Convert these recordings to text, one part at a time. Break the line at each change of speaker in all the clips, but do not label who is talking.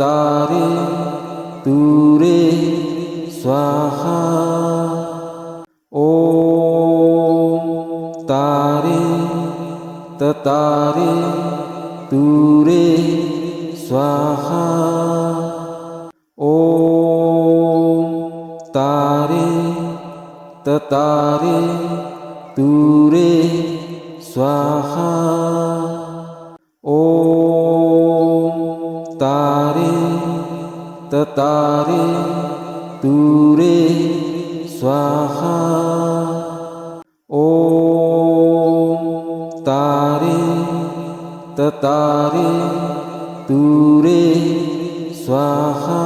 ततारे तूरे स्वाहा। ओम तारे ततारे तूरे स्वाहा। ओम तारे ततारे तूरे स्वाहा। ओम तारे ततारे तूरे स्वाहा। ओम तारे ततारे तूरे स्वाहा।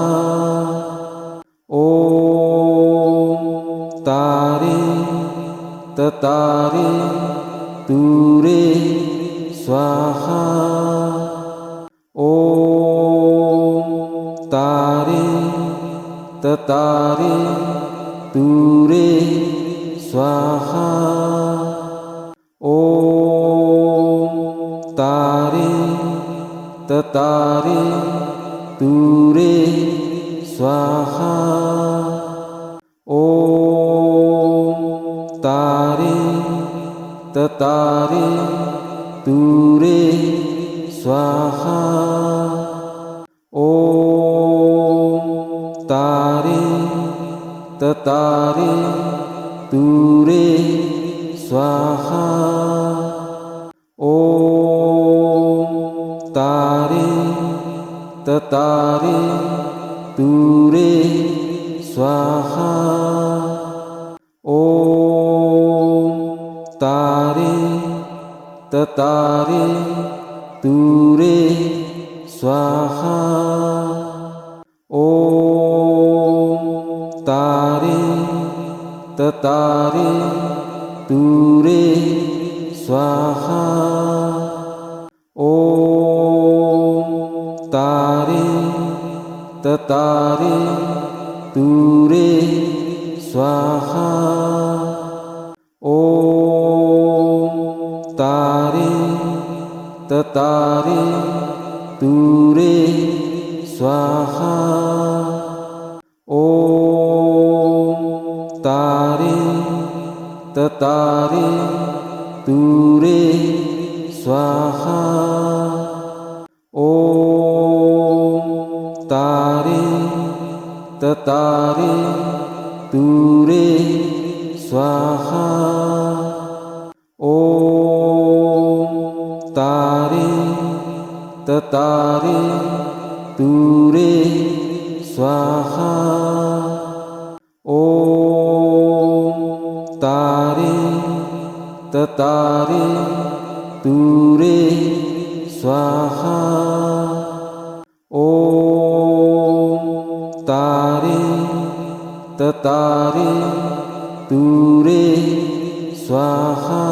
ओम तारे ततारे तूरे स्वाहा। ओम तारे ततारे तूरे स्वाहा। ओम तारे ततारे तूरे स्वाहा। ओम तारे ततारे तूरे स्वाहा। ओम तारे ततारे तूरे स्वाहा। ओम तारे ततारे तूरे स्वाहा। ओम तारे ततारे तूरे स्वाहा। ओम तारे ततारे तूरे स्वाहा। ओम तारे ततारे तूरे स्वाहा। ओम तारे ततारे तूरे स्वाहा। ओम तारे ततारे तूरे स्वाहा। ओम तारे ततारे तूरे स्वाहा। ओम तारे ततारे तूरे स्वाहा। ओम तारे ततारे तूरे स्वाहा। ओम तारे ततारे तूरे स्वाहा।